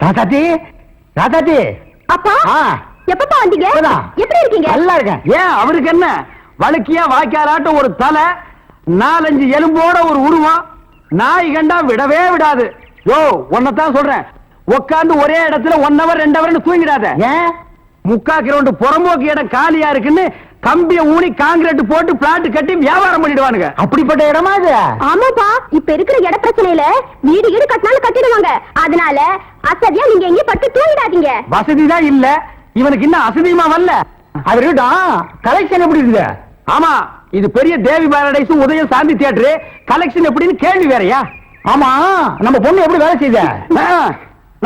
ராதாஜி, ராதாஜி. அப்பா எப்பப்பா வந்தீங்க? எப்படி இருக்கீங்க? நல்லா இருக்கேன். ஏன் அவருக்கு என்ன வழுக்கியா வாய்க்காலாட்டம் ஒரு தலை, 4-5 எலும்போட ஒரு உருவம், நாய் கண்டா விடவே விடாது. யோ உன்னதான் சொல்றேன், உட்காந்து ஒரே இடத்துல 1 hour 2 hour தூங்கிடாத. ஏன் 3/4 கிரவுண்ட் புறம்போக்கு இடம் காலியா இருக்குன்னு கம்பிய ஊனி காங்கிரீட் போட்டு பிளாட் கட்டி வியாபாரம் பண்ணிடுவானுங்க. அப்படிப்பட்ட இடமா அது? ஆமாப்பா, இப்ப இருக்கிற இட பிரச்சனையில வீடு வீடு கட்டினாலும் கட்டிடுவாங்க. அதனால அசதியா நீங்க எங்கேயும் பட்டு தூங்கிடாதீங்க. வசதி தான் இல்ல, இவனுக்கு இன்னும் அசதியுமா வரல. அது கலெக்ஷன் எப்படி இருக்கு? ஆமா, இது பெரிய தேவி பாரடைஸ் உதயம் சாந்தி தியேட்டர். கலெக்ஷன் எப்படின்னு கேள்வி வேறயா? ஆமா, நம்ம பொண்ணு எப்படி வேலை செய்த?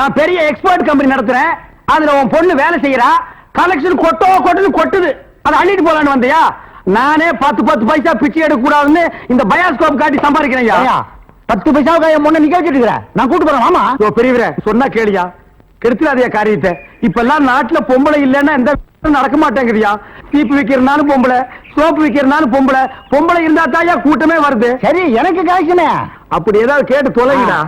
நான் பெரிய எக்ஸ்போர்ட் கம்பெனி நடத்துறேன், அதுல உன் பொண்ணு வேலை செய்யறா. கலெக்ஷன் கொட்டுது, அதை அள்ளிட்டு போலான்னு வந்தியா? நானே 10 பைசா பிச்சை எடுக்க கூடாதுன்னு இந்த பயாஸ்கோப் காட்டி சம்பாதிக்கிறேன். 10 பைசாவுக்கு என் பொண்ணை நிக்க வச்சுட்டு நான் கூட்டு போறேன். ஆமா பெரியவரே, சொன்னா கேளியா, கெடுத்துடாதே காரியத்தை. இப்ப எல்லாம் நாட்டுல பொம்பளை இல்லன்னா எந்த நடக்க மாட்டேங்குதியா. சீப்பு விக்கிறனாலும் பொம்பளை, சோப்பு விக்கிறனாலும் பொம்பளை. பொம்பளை இருந்தா தாயா கூட்டமே வருது. சரி, எனக்கு கலெக்ஷனே அப்படி ஏதாவது கேட்டு தொலைங்கடா.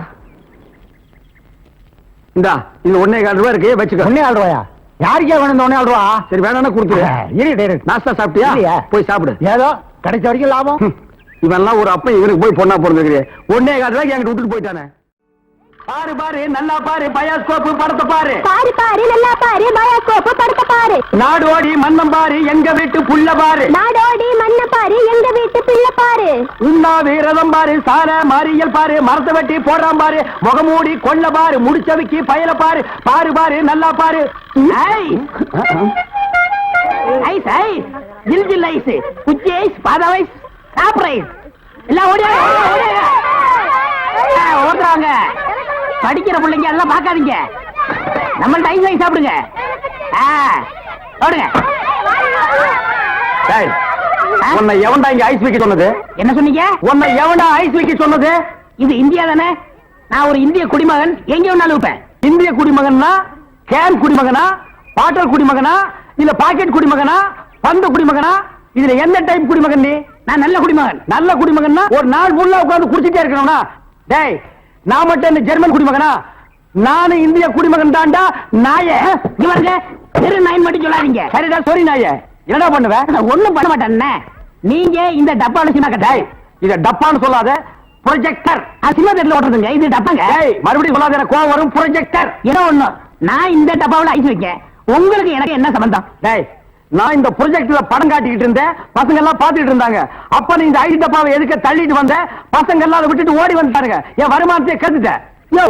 இந்தா இது 1.25 ரூபாய் இருக்கு, வச்சுக்க. 1.25 ரூபாயா? யாருக்கே வேணும் இந்த 1.25 ரூபா? சரி வேணா கொடுத்துரு. நாஸ்தா சாப்பிட்டியா? போய் சாப்பிடு. ஏதோ கிடைச்ச வரைக்கும் லாபம். இவெல்லாம் ஒரு அப்ப இவனுக்கு போய் பொண்ணா பிறந்திருக்கிறேன். 1.25 ரூபாய்க்கு என்கிட்ட விட்டுட்டு போயிட்டானே. பாரு பாரு நல்லா பாரு, பயாஸ்கோப் படத்தை பாரு. பாரு பாரு நல்லா பாரு, பயாஸ்கோப் படத்தை பாரு. நாடோடி மன்னம் பாரு, எங்க வீட்டு புள்ள பாரு. நாடோடி மன்னம் பாரு, எங்க வீட்டு பிள்ளை பாரு. உண்ணாவி ரதம் பாரு, சார மாரியல் பாரு, மரத்தை வெட்டி போடுறான் பாரு, முகமூடி கொள்ள பாரு, முடிச்சவிக்கு பயல பாரு. பாரு பாரு நல்லா பாரு. ஐஸ் ஐஸ், ஜில் ஜில் ஐஸ், குச்சி ஐஸ், பாதாம் ஐஸ், சாப்ரைஸ் எல்லாம் ஓடுறாங்க. படிக்கிற பிள்ளைங்க எல்லாம் பாக்காதீங்க, நம்மள்ட்ட ஐஸ் வாங்கி சாப்பிடுங்க. ஓடுங்க. உன்னை எவன்டா இங்க ஐஸ் வைக்க சொன்னது? என்ன சொன்னீங்க? உன்னை எவன்டா ஐஸ் வைக்க சொன்னது? இது இந்தியா தானே, நான் ஒரு இந்திய குடிமகன், எங்க வேணாலும் இருப்பேன். இந்திய குடிமகன்னா கேன் குடிமகனா, பாட்டல் குடிமகனா, இல்ல பாக்கெட் குடிமகனா, பந்து குடிமகனா? இதுல எந்த டைப் குடிமகன் நீ? நான் நல்ல குடிமகன். நல்ல குடிமகன்னா ஒரு நாள் ஃபுல்லா உட்கார்ந்து குடிச்சிட்டே இருக்கணும்னா? டேய், நான் மட்டும் இந்த ஜெர்மன் குடிமகனா? நானும் இந்திய குடிமகன் தான்டா. நாயே இவருங்க தெரு நாயின் மட்டும் சொல்லாதீங்க. சரிடா, சாரி நாயே. என்னடா பண்ணுவேன்? ஒண்ணும் பண்ண மாட்டேன். நீங்க இந்த டப்பால சினிமா கட்டாய். இத டப்பான்னு சொல்லாத, ப்ரொஜெக்டர். சினிமா தேட்டர்ல ஓட்டுறதுங்க, இது டப்பாங்க. மறுபடியும் சொல்லாத, எனக்கு கோவம் வரும். ப்ரொஜெக்டர் ஏதோ ஒண்ணு. நான் இந்த டப்பாவில் ஐஸ் வைக்க, உங்களுக்கு எனக்கு என்ன சம்பந்தம்? டேய், நான் இந்த ப்ரொஜெக்ட்ல படம் காட்டிக்கிட்டு இருந்தேன், பசங்க எல்லாம் பாத்துக்கிட்டு இருந்தாங்க. அப்ப நீ இந்த ஐஸ் டப்பாவை எதுக்க தள்ளிட்டு வந்த? பசங்க எல்லாம் அதை விட்டுட்டு ஓடி வந்துட்டாருங்க. என் வருமானத்தை கத்துட்ட. யோ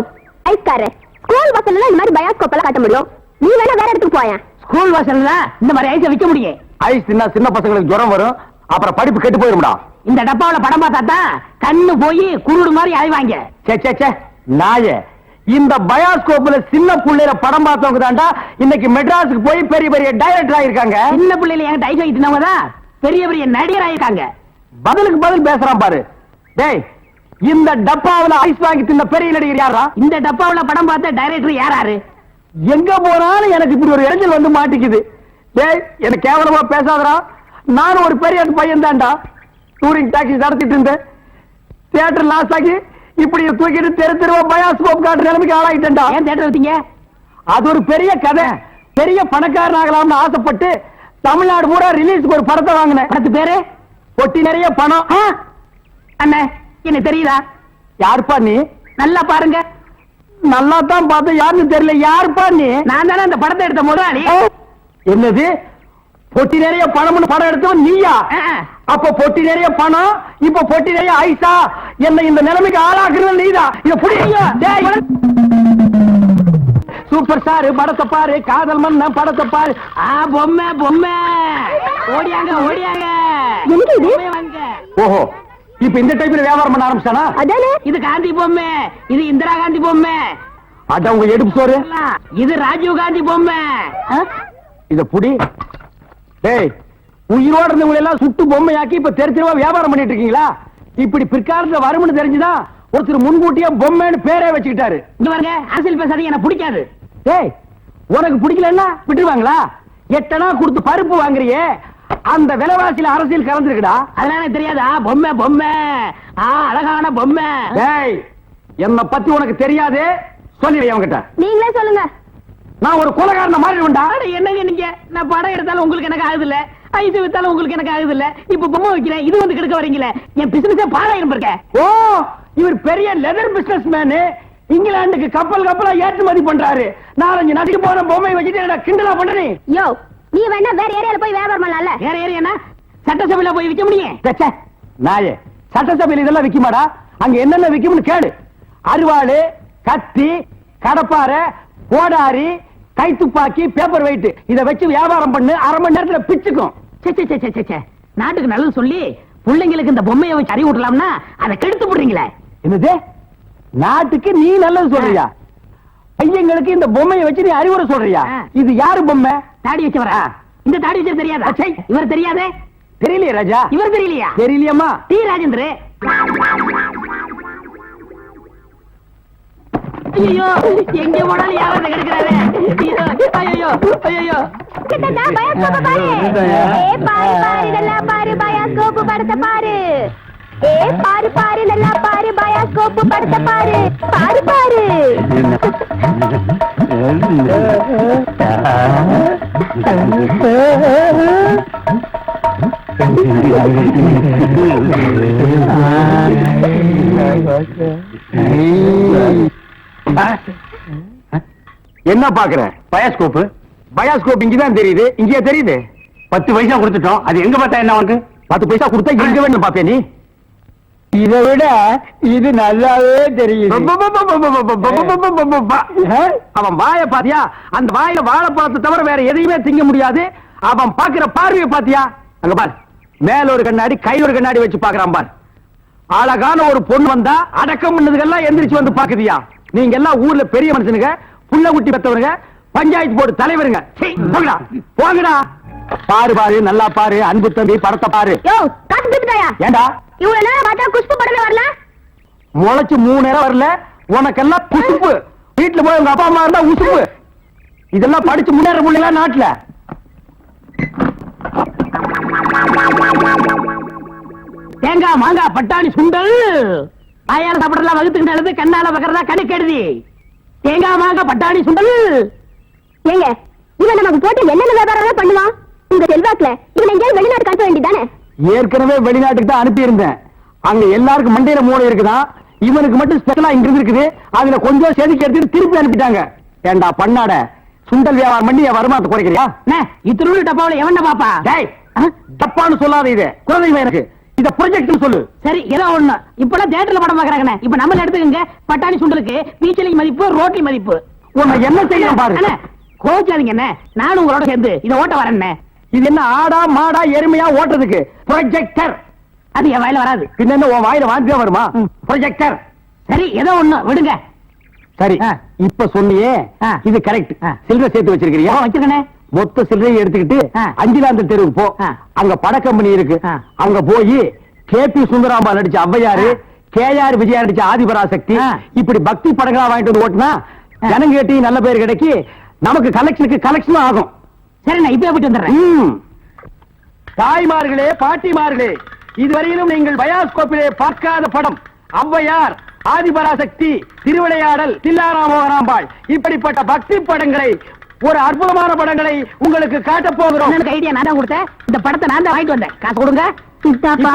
ஐஸ்காரே, ஸ்கூல் வாசல்ல இந்த மாதிரி பயாஸ்கோப் எல்லாம் காட்ட முடியும், நீ வேணா வேற இடத்துக்கு போயா. ஸ்கூல் வாசல்ல இந்த மாதிரி ஐஸ் விக்க முடியும்? ஐஸ் தின்னா சின்ன பசங்களுக்கு ஜுரம் வரும், அப்புறம் படிப்பு கெட்டு போயிரும்டா. இந்த டப்பாவில படம் பார்த்தா தான் கண்ணு போய் குருடு மாதிரி அழிவாங்க. சே சே சே நாயே, இந்த பயாஸ்கோப்ல சின்ன புள்ளையில படம் பார்த்தவங்க தான்டா இன்னைக்கு மெட்ராஸுக்கு போய் பெரிய பெரிய டைரக்டர் ஆயிருக்காங்க. சின்ன புள்ளையில என்கிட்ட ஐஸ் வைக்கிறவங்க தான் பெரிய பெரிய நடிகர் ஆயிருக்காங்க. பதிலுக்கு பதில் பேசுறான் பாரு. டேய், இந்த டப்பாவுல ஐஸ் வாங்கி தின்ன பெரிய நடிகர் யாரா? இந்த டப்பாவுல படம் பார்த்த டைரக்டர் யாராரு? எங்க போனாலும் எனக்கு இப்படி ஒரு இடைஞ்சல் வந்து மாட்டிக்குது. டேய், எனக்கு கேவலமா பேசாதடா. நானும் ஒரு பெரிய பையன் தான்டா, டூரிங் டாக்ஸி நடத்திட்டு இருந்தேன். தியேட்டர் லாஸ் ஆகி இப்படி தூக்கிட்டு தெரு தெருவா பயாஸ்கோப் காட்டுற நிலைமைக்கு ஆளாயிட்டேன்டா. ஏன் தியேட்டர் வச்சீங்க? அது ஒரு பெரிய கதை. பெரிய பணக்காரன் ஆகலாம்னு ஆசைப்பட்டு தமிழ்நாடு பூரா ரிலீஸ்க்கு ஒரு படத்தை வாங்கினேன். படத்து பேரு பொட்டி நிறைய பணம். அண்ணே, என்ன தெரியுதா? யாருப்பா நீ? நல்லா பாருங்க. நல்லா தான் பார்த்து, யாருன்னு தெரியல. யாருப்பா நீ? நான் தானே அந்த படத்தை எடுத்த முதலாளி. என்னது, பொட்டி நிறைய பணம்னு படம் எடுத்தவன் நீயா? அப்ப பொட்டி நிறைய பணம், இப்ப பொட்டி நிறைய ஐசா? என்ன இந்த நிலைமைக்கு ஆளாக்குறது நீதான். இத புடிங்க. சூப்பர் ஸ்டார் படத்தை பாரு, காதல் மன்ன படத்தை பாரு. பொம்மை பொம்மை ஓடியாங்க ஓடியாங்க. ஓஹோ, இப்ப இந்த டைப்ல வியாபாரம் பண்ண ஆரம்பிச்சானா? இது காந்தி பொம்மை, இது இந்திரா காந்தி பொம்மை. அட உங்க எடுப்பு சோறு. இது ராஜீவ் காந்தி பொம்மை. இத புடி. டேய், உயிரோட இருந்தவங்க எல்லாம் சுட்டு பொம்மையாக்கி இப்ப தெரு தெருவா வியாபாரம் பண்ணிட்டு இருக்கீங்களா? இப்படி பிற்காலத்துல வரும்னு தெரிஞ்சுதான் ஒருத்தர் முன்கூட்டியே பொம்மைன்னு பேரே வச்சுக்கிட்டாரு. இங்க பாருங்க, அரசியல் பேசாதீங்க, எனக்கு பிடிக்காது. டேய், உனக்கு பிடிக்கலன்னா விட்டுருவாங்களா? 8 அணா கொடுத்து பருப்பு வாங்குறியே, அந்த விலைவாசியில அரசியல் கலந்துருக்குடா. அதெல்லாம் எனக்கு தெரியாதா? பொம்மை பொம்மை, அழகான பொம்மை. டேய், என்ன பத்தி உனக்கு தெரியாது, சொல்லிடு அவங்கிட்ட. நீங்களே சொல்லுங்க. நான் ஒரு கொலைகாரன மாறிடுவேன்டா. என்னங்க நீங்க? நான் படம் எடுத்தாலும் உங்களுக்கு எனக்கு ஆகுது இல்ல, ஐஸ் வித்தாலும் உங்களுக்கு எனக்கு ஆகுது இல்ல, இப்ப பொம்மை வைக்கிறேன், இது வந்து கெடுக்க வரீங்களே, என் பிசினஸே பாழாயிரம் இருக்க. ஓ, இவர் பெரிய லெதர் பிசினஸ் மேனு, இங்கிலாந்துக்கு கப்பலா ஏற்றுமதி பண்றாரு. 4-5 நாட்டுக்கு போன பொம்மை வச்சுட்டு கிண்டலா பண்றீ? யோ, நீ வேணா வேற ஏரியால போய் வியாபாரம் பண்ணலாம்ல. வேற ஏரியா சட்டசபையில போய் விற்க முடியும்? நாயே, சட்டசபையில் இதெல்லாம் விக்குமாடா? அங்க என்னென்ன விக்கும்னு கேடு. அருவாளு, கத்தி, கடப்பாரை, கோடாரி, கைத்துப்பாக்கி, பேப்பர் வெயிட், இத வச்சு வியாபாரம் பண்ணு, அரை மணி நேரத்துல பிச்சுக்கும். நாட்டுக்கு நல்லது சொல்லி பிள்ளைங்களுக்கு இந்த பொம்மையை வச்சு அறிவு விடலாம்னா அதை கெடுத்து போடுறீங்களே. என்னது? நாட்டுக்கு நீ நல்லது சொல்றியா? பையங்களுக்கு இந்த பொம்மையை வச்சு நீ அறிவுரை சொல்றியா? இது யாரு பொம்மை? தாடி வச்சவரா? இந்த தாடி வச்சது தெரியாதா? இவர் தெரியாதே? தெரியலையே ராஜா. இவர் தெரியலையா? தெரியலையம்மா. டி ராஜேந்திர. ஐயோ, எங்க போனாலும் யாராவது கெடுக்கிறாரு. ஐயோ ஐயோ, கிட்டடா பயாஸ்கோப் பாரு. பாரு பாரு நல்லா பாரு, பயாஸ்கோப் படத்தை பாரு. பாரு பாரு நல்லா பாரு, பயாஸ்கோப் படத்தை பாரு. பாரு பாரு. என்ன பாக்குற? பயாஸ்கோப். பயாஸ்கோப் இங்கதான் தெரியுது. இங்கேயே தெரியுது. 10 பைசா கொடுத்துட்டோம். அது எங்க பார்த்தா என்ன உனக்கு? 10 பைசா கொடுத்தா எங்க வேணும் பாப்பே நீ? இதை விட இது நல்லாவே தெரியுது. அவன் வாயை பாத்தியா? அந்த வாயில வாழைப்பழத்தை தவிர வேற எதையுமே திங்க முடியாது. அவன் பாக்குற பார்வையை பாத்தியா? அங்க பாரு, மேல ஒரு கண்ணாடி, கையில ஒரு கண்ணாடி வச்சு பாக்குறான் பாரு. அழகான ஒரு பொண்ணு வந்தா அடக்கம் பண்ணதுக்கெல்லாம் எந்திரிச்சு வந்து பாக்குதியா? நீங்க எல்லாம் ஊர்ல பெரிய மனுஷனுங்க, புள்ள குட்டி பெத்தவருங்க, பஞ்சாயத்து போர்டு தலைவருங்க. போங்கடா போங்கடா. பாரு பாரு, நல்லா பாரு, அன்பு தம்பி படத்தை பாரு. ஏண்டா இவ்வளவு நேரம் பார்த்தா குஷ்பு படமே வரல? முளைச்சு 3 நேரம் வரல, உனக்கெல்லாம் குசுப்பு. வீட்டுல போய் உங்க அப்பா அம்மா இருந்தா உசுப்பு. இதெல்லாம் படிச்சு முன்னேற முடியல நாட்டுல. தேங்காய் மாங்காய் பட்டாணி சுண்டல் வாயால சாப்பிடலாம், வகுத்துக்கிட்டு எழுது, கண்ணால பக்கறதா கணக்கு எழுதி. தேங்காய் மாங்காய் பட்டாணி சுண்டல். ஏங்க, இவன் நமக்கு போட்டு என்னென்ன வியாபாரம் பண்ணுவான்? உங்க செல்வாக்குல இவன் எங்கேயாவது வெளிநாட்டு காட்ட வேண்டியதானே? ஏற்கனவே வெளிநாட்டுக்கு தான் அனுப்பி இருந்தேன். அங்க எல்லாருக்கும் மண்டையில மூளை இருக்குதான், இவனுக்கு மட்டும் ஸ்பெஷலா இங்க இருக்குது. அதுல கொஞ்சம் செதுக்கி எடுத்துட்டு திருப்பி அனுப்பிட்டாங்க. ஏண்டா பண்ணாட, சுண்டல் வியாபாரம் பண்ணி என் வருமானத்தை குறைக்கிறியா? இத்திருள் டப்பாவில எவன பாப்பா? டேய், தப்பான்னு சொல்லாத. இது குழந்தைங்க எனக்கு இத ப்ரொஜெக்ட் சொல்லு. சரி, ஏதோ ஒண்ணு. இப்பெல்லாம் தியேட்டர்ல படம் பாக்குறாங்க. இப்ப நம்மள எடுத்துக்கங்க, பட்டாணி சுண்டலுக்கு பீச்சலி மதிப்பு, ரோட்டி மதிப்பு. உன்னை என்ன செய்யணும் பாரு. கோச்சாதீங்க என்ன, நானும் உங்களோட சேர்ந்து இதை ஓட்ட வரேன். இது என்ன ஆடா மாடா எருமையா ஓட்டுறதுக்கு? ப்ரொஜெக்டர். அது என் வாயில வராது. பின்ன என்ன உன் வாயில வாந்தியா வருமா? ப்ரொஜெக்டர். சரி, ஏதோ ஒண்ணு விடுங்க. சரி, இப்ப சொன்னியே இது கரெக்ட். சில்லறை சேர்த்து வச்சிருக்கிறியா? வச்சிருக்கேன். மொத்த சில்லறையை எடுத்துக்கிட்டு 5ஆம் தெருவுக்கு போ. அங்க பட கம்பெனி இருக்கு. அங்க போய் கேபி சுந்தராம்பாள் நடிச்ச ஔவையாரு, கேஆர் விஜயா நடிச்ச ஆதிபராசக்தி, இப்படி பக்தி படங்களா வாங்கிட்டு வந்து ஓட்டுனா ஜனங்க கேட்டி நல்ல பேர் கிடைக்கி, நமக்கு கலெக்ஷன் ஆகும். சரி, நான் இப்ப போயிட்டு வந்துடுறேன். தாய்மார்களே, பாட்டிமார்களே, இதுவரையிலும் நீங்கள் பயாஸ்கோப்பிலே பார்க்காத படம் ஔவையார், ஆதிபராசக்தி, திருவிளையாடல், தில்லாராமோகனாம்பாள், இப்படிப்பட்ட பக்தி படங்களை, ஒரு அற்புதமான படங்களை உங்களுக்கு காட்டப் போகிறோம். ஐடியா நான் தான் கொடுத்தேன். இந்த படத்தை நான் தான் வாங்கிட்டு வந்தேன். காசு கொடுங்க.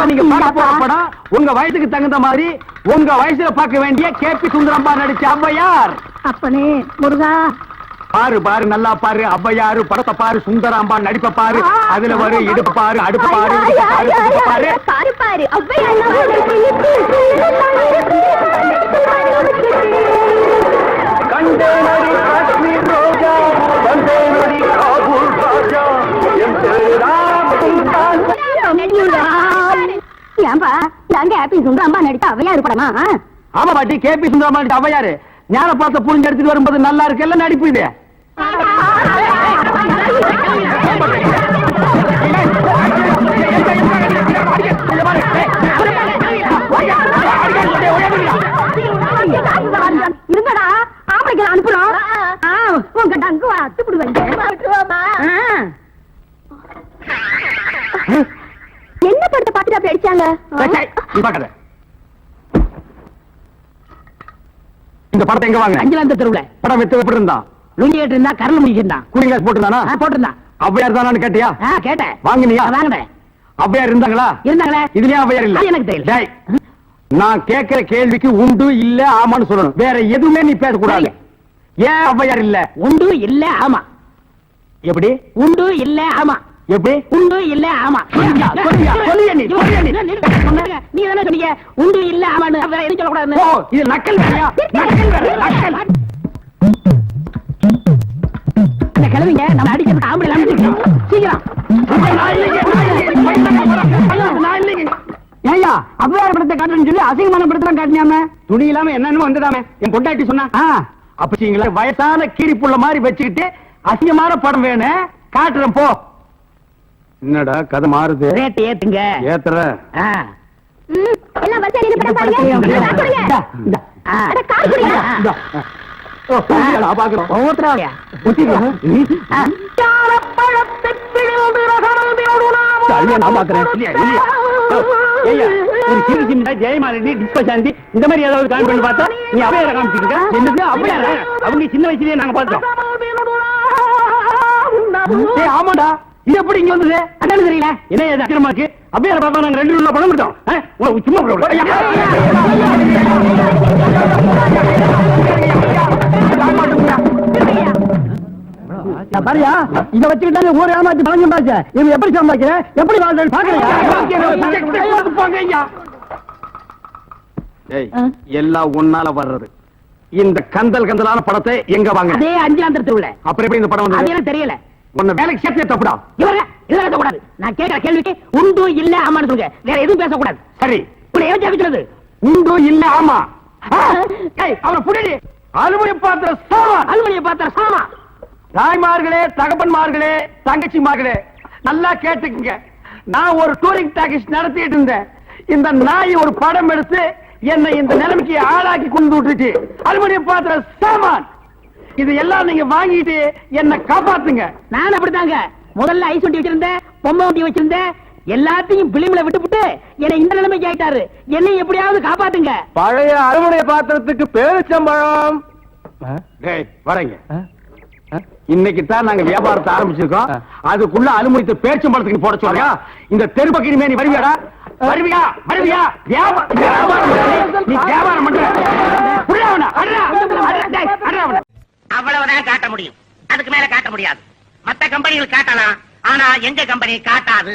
நீங்க பார்க்க போற படம் உங்க வயசுக்கு தகுந்த மாதிரி, உங்க வயசுல பார்க்க வேண்டிய கேபி சுந்தரம்பாள் நடிச்ச ஔவையார். அப்பனே முருகா, பாரு பாரு, நல்லா பாரு. ஔவையாரு படத்தை பாரு, சுந்தராம்பாள் நடிப்ப பாரு. அதுல வரு இடுப்பு பாரு, அடுப்பு பாரு, பாரு பாரு பாரு. கண்டேனடி காஷ்மீர் ரோஜா, கண்டேனடி காபூல் ராஜா, என் ஏன்பா நாங்க ஹாப்பி சுந்தரம்மா நடித்த ஔவையார் படமா? ஆமா பாட்டி, கேபி சுந்தரம்மா நடித்த ஔவையாரு. ஞான பார்த்த புரிஞ்சு எடுத்துட்டு வரும்போது நல்லா இருக்குல்ல நடிப்பு இது. இருங்கடா, ஆம்பளைக்கு அனுப்புறோம். உங்க டங்கு அத்துப்பிடுவாங்க. என்ன படத்தை பார்த்துட்டு அப்படி அடிச்சாங்க? நீ பாக்காத. இந்த படத்தை எங்க வாங்க? அஞ்சலாந்த தெருவுல படம் வித்து எப்படி இருந்தான்? லுங்கி கேட்டு இருந்தா கரல் முடிக்கிருந்தான். Cooling glass போட்டுருந்தானா? போட்டிருந்தான். ஔவையார் தானான்னு கேட்டியா? கேட்டேன். வாங்கினியா? வாங்கினேன். ஔவையார் இருந்தாங்களா? இருந்தாங்களே. இதுலயும் ஔவையார் இல்ல. அது எனக்கு தெரியல. டேய், நான் கேட்கிற கேள்விக்கு உண்டு இல்ல ஆமான்னு சொல்லணும். வேற எதுவுமே நீ பேசக்கூடாது. ஏன் ஔவையார் இல்ல? உண்டு இல்ல ஆமா. எப்படி? உண்டு இல்ல ஆமா. எப்படி? உண்டு இல்ல ஆமா. சொல்லுங்க நீ. நீங்க தானே சொன்னீங்க உண்டு இல்ல ஆமான்னு. வேற எதுவும் சொல்லக்கூடாதுன்னு. ஓ, இது நக்கல் வேறையா? நக்கல் வேற, நக்கல். இந்த கிழவிங்க நம்ம அடிக்கிறதுக்கு ஆம்பளை இல்லாம வச்சிருக்கோம். சீக்கிரம். ஏய்யா, ஔவையார் படத்தை காட்டுறேன்னு சொல்லி அசிங்கமான படத்தெல்லாம் காட்டினாம துணி இல்லாம என்னன்னு வந்ததாமே என் பொண்டாட்டி சொன்னா. அப்பீங்களா வயசான கீரிப்புள்ள மாதிரி வச்சுக்கிட்டு அசிங்கமான படம் வேணும் காட்டுறேன் போ. என்னடா கதை மாறுது? ரேட் ஏத்துங்க. ஏத்துற எல்லாம் பஸ் ஏறி படம் பாருங்க. காசு கொடுங்க. அட காசு கொடுங்க. பாக்குறோம். ஒவ்வொருத்தராவையா? நான் பாக்குறேன். ஒரு சிறு சின்ன ஜெயமாலினி டிஸ்பசாந்தி இந்த மாதிரி ஏதாவது காமி பண்ணி பார்த்தா நீ அவையார காமிச்சிருக்க. என்னது அவையார? அவங்க சின்ன வயசுலயே நாங்க பார்த்தோம். ஆமாடா, இது எப்படி இங்க வந்தது? அதான் தெரியல. என்ன ஏது அக்கிரமா இருக்கு? அவையார பார்த்தா நாங்க 2 உள்ள பணம் எடுத்தோம். சும்மா பாரியா, இத வச்சுக்கிட்டாங்க ஊர் ஏமாத்தி பணம் சம்பாதிச்ச. இவங்க எப்படி சம்பாதிக்கிற? எப்படி வாழ்றேன்னு பாக்குறீங்க? எல்லாம் ஒன்னால வர்றது. இந்த கந்தல் கந்தலான படத்தை எங்க வாங்க? அதே அஞ்சாந்த தெருவுல. அப்புறம் எப்படி இந்த படம் அது வந்தது? எனக்கு தெரியல. உன்னை வேலைக்கு சேர்த்தே தப்புடா. இவங்க இதெல்லாம் பேசக்கூடாது. நான் கேட்கிற கேள்விக்கு உண்டு இல்ல ஆமான்னு சொல்லுங்க. வேற எதுவும் பேசக்கூடாது. சரி, உன்னை ஏன் ஜெபிக்கிறது? உண்டு இல்ல ஆமா. அவனை புடி. அலுவலி பாத்திர சாமா. அலுவலியை பார்த்தா சாமா. தாய்மார்களே, தகப்பன்மார்களே, தங்கச்சிமார்களே, நல்லா கேட்டுக்குங்க. நான் ஒரு டூரிங் டாக்கீஸ் நடத்திட்டு இருந்தேன். இந்த நாய் ஒரு படம் எடுத்து என்னை இந்த நிலைமைக்கு ஆளாக்கி கொண்டு விட்டுச்சு. அலுமினிய பாத்திர சாமான் இது எல்லாம் நீங்க வாங்கிட்டு என்ன காப்பாத்துங்க. நான் அப்படித்தாங்க. முதல்ல ஐஸ் வண்டி வச்சிருந்தேன், பொம்மை வண்டி வச்சிருந்தேன். எல்லாத்தையும் பிலிம்ல விட்டுவிட்டு என்னை இந்த நிலைமைக்கு ஆயிட்டாரு. என்னை எப்படியாவது காப்பாத்துங்க. பழைய அலுமினிய பாத்திரத்துக்கு பேரிச்சம்பழம். வரேங்க. இன்னைக்கு தான் நாங்க வியாபாரத்தை ஆரம்பிச்சிருக்கோம். அதுக்குள்ள அலுமினியத்தை பேரிச்சம்பழத்துக்கு போட சொல்றியா? இந்த தெரு பக்கிரிமே நீ வருவியாடா? வருவியா? வருவியா? நீ வியாபாரம் பண்ற? அவ்வளவுதான் காட்ட முடியும். அதுக்கு மேல காட்ட முடியாது. மத்த கம்பெனிகள் காட்டலாம், ஆனா எங்க கம்பெனி காட்டாது.